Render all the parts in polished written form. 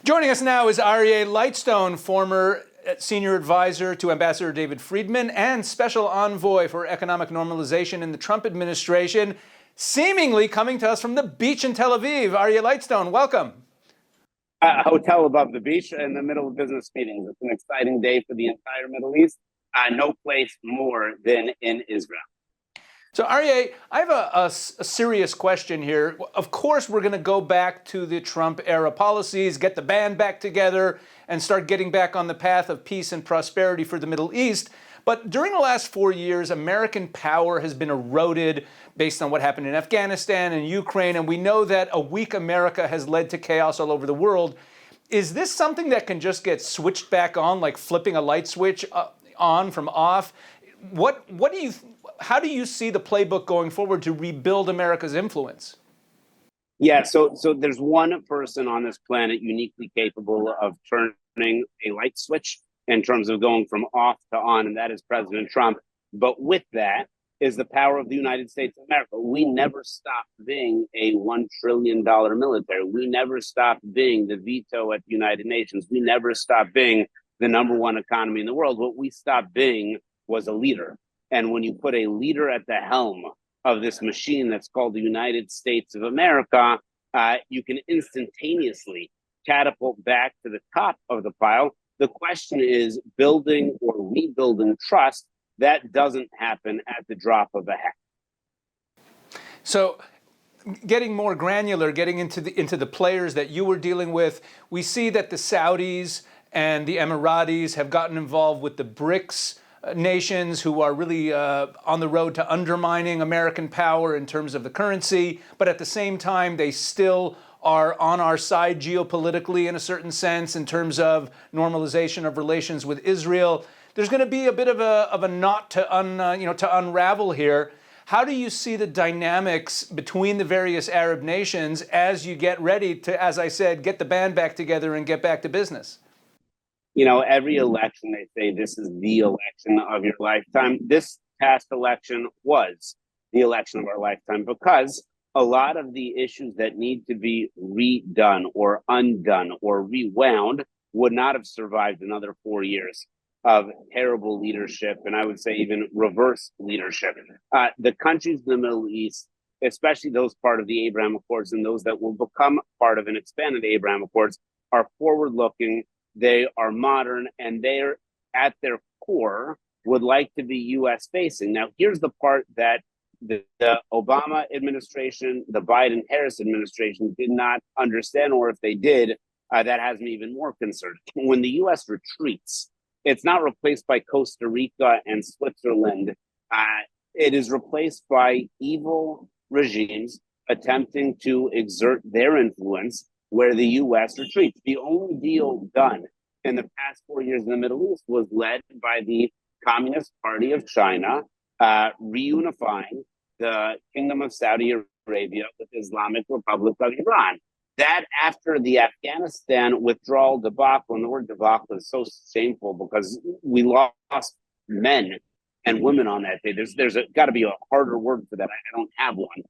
Joining us now is Lightstone, former senior advisor to Ambassador David Friedman and special envoy for economic normalization in the Trump administration, seemingly coming to us from the beach in Tel Aviv. Lightstone, welcome. A hotel above the beach in the middle of business meetings. It's an exciting day for the entire Middle East. No place more than in Israel. So, Aryeh, I have a serious question here. Of course, we're going to go back to the Trump-era policies, get the band back together, and start getting back on the path of peace and prosperity for the Middle East. But during the last 4 years, American power has been eroded based on what happened in Afghanistan and Ukraine, and we know that a weak America has led to chaos all over the world. Is this something that can just get switched back on, like flipping a light switch on from off? How do you see the playbook going forward to rebuild America's influence? Yeah, so there's one person on this planet uniquely capable of turning a light switch in terms of going from off to on, and that is President Trump. But with that is the power of the United States of America. We never stopped being a $1 trillion military. We never stopped being the veto at the United Nations. We never stopped being the #1 economy in the world. What we stopped being was a leader. And when you put a leader at the helm of this machine that's called the United States of America, you can instantaneously catapult back to the top of the pile. The question is building or rebuilding trust. That doesn't happen at the drop of a hat. So, getting more granular, getting into the players that you were dealing with, we see that the Saudis and the Emiratis have gotten involved with the BRICS nations, who are really on the road to undermining American power in terms of the currency, but at the same time, they still are on our side geopolitically in a certain sense in terms of normalization of relations with Israel. There's going to be a bit of a knot to unravel here. How do you see the dynamics between the various Arab nations as you get ready to, as I said, get the band back together and get back to business? You know, every election, they say this is the election of your lifetime. This past election was the election of our lifetime because a lot of the issues that need to be redone or undone or rewound would not have survived another 4 years of terrible leadership, and I would say even reverse leadership. The countries in the Middle East, especially those part of the Abraham Accords and those that will become part of an expanded Abraham Accords, are forward-looking. They are modern, and they're at their core would like to be U.S. facing. Now, here's the part that the Obama administration, the Biden-Harris administration did not understand, or if they did, that has me even more concerned. When the U.S. retreats, it's not replaced by Costa Rica and Switzerland. It is replaced by evil regimes attempting to exert their influence where the U.S. retreats. The only deal done in the past 4 years in the Middle East was led by the Communist Party of China, reunifying the Kingdom of Saudi Arabia with the Islamic Republic of Iran. That after the Afghanistan withdrawal debacle, and the word debacle is so shameful because we lost men and women on that day. There's got to be a harder word for that. I don't have one.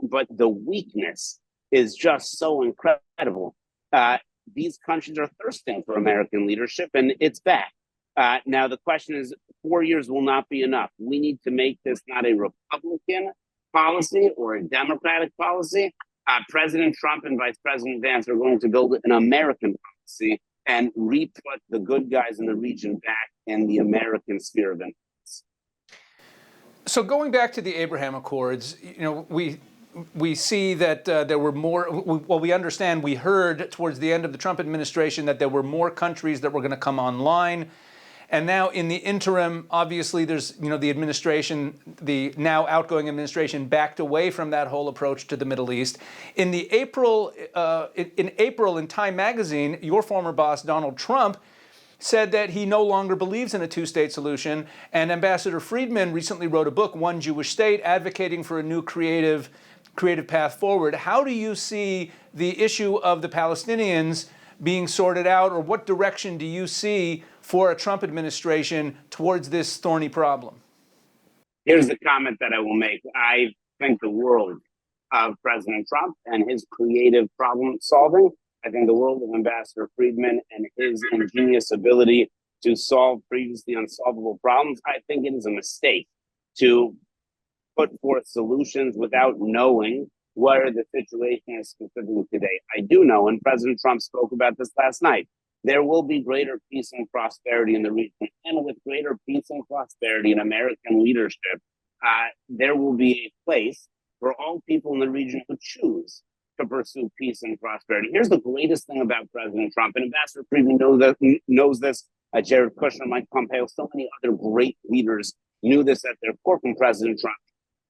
But the weakness is just so incredible. These countries are thirsting for American leadership, and it's back. Now, the question is, 4 years will not be enough. We need to make this not a Republican policy or a Democratic policy. President Trump and Vice President Vance are going to build an American policy and re-put the good guys in the region back in the American sphere of influence. So going back to the Abraham Accords, we see that there were more, well, we understand, we heard towards the end of the Trump administration that there were more countries that were going to come online. And now in the interim, obviously there's, the administration, the now outgoing administration backed away from that whole approach to the Middle East. In April, in Time magazine, your former boss, Donald Trump, said that he no longer believes in a two-state solution. And Ambassador Friedman recently wrote a book, One Jewish State, advocating for a new creative path forward. How do you see the issue of the Palestinians being sorted out, or what direction do you see for a Trump administration towards this thorny problem? Here's the comment that I will make. I think the world of President Trump and his creative problem solving. I think the world of Ambassador Friedman and his ingenious ability to solve previously unsolvable problems. I think it is a mistake to put forth solutions without knowing where the situation is specifically today. I do know, and President Trump spoke about this last night, there will be greater peace and prosperity in the region. And with greater peace and prosperity in American leadership, there will be a place for all people in the region who choose to pursue peace and prosperity. Here's the greatest thing about President Trump, and Ambassador Friedman knows this. Jared Kushner, Mike Pompeo, so many other great leaders knew this at their core from President Trump.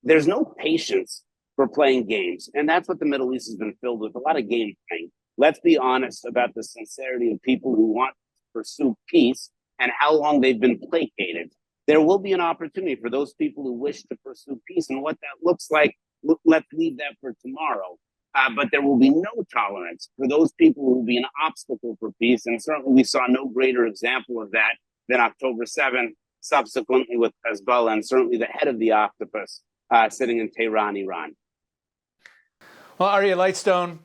There's no patience for playing games, and that's what the Middle East has been filled with, a lot of game playing. Let's be honest about the sincerity of people who want to pursue peace and how long they've been placated. There will be an opportunity for those people who wish to pursue peace, and what that looks like, let's leave that for tomorrow. But there will be no tolerance for those people who will be an obstacle for peace. And certainly we saw no greater example of that than October 7th, subsequently with Hezbollah, and certainly the head of the octopus sitting in Tehran, Iran. Well, Aryeh Lightstone,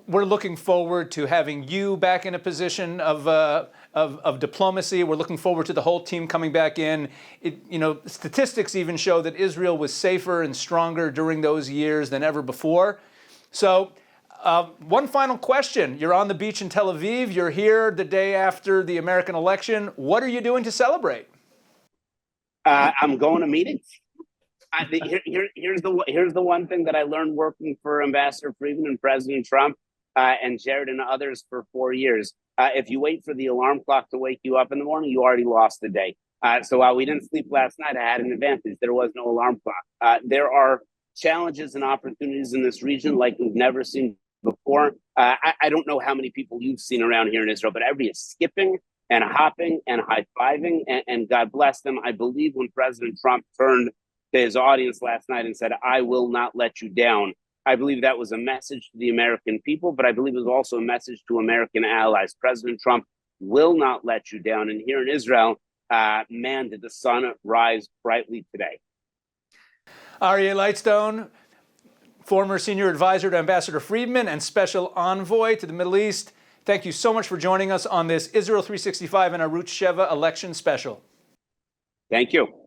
we're looking forward to having you back in a position of diplomacy. We're looking forward to the whole team coming back in. Statistics even show that Israel was safer and stronger during those years than ever before. So one final question. You're on the beach in Tel Aviv. You're here the day after the American election. What are you doing to celebrate? I'm going to meetings. Here's the one thing that I learned working for Ambassador Friedman and President Trump and Jared and others for 4 years. If you wait for the alarm clock to wake you up in the morning, you already lost the day. So while we didn't sleep last night, I had an advantage. There was no alarm clock. There are challenges and opportunities in this region like we've never seen before. I don't know how many people you've seen around here in Israel, but everybody is skipping and hopping and high-fiving, and God bless them. I believe when President Trump turned to his audience last night and said, "I will not let you down," I believe that was a message to the American people, but I believe it was also a message to American allies. President Trump will not let you down. And here in Israel, man, did the sun rise brightly today. Aryeh Lightstone, former senior advisor to Ambassador Friedman and special envoy to the Middle East, thank you so much for joining us on this Israel 365 and ARUTZ Sheva election special. Thank you.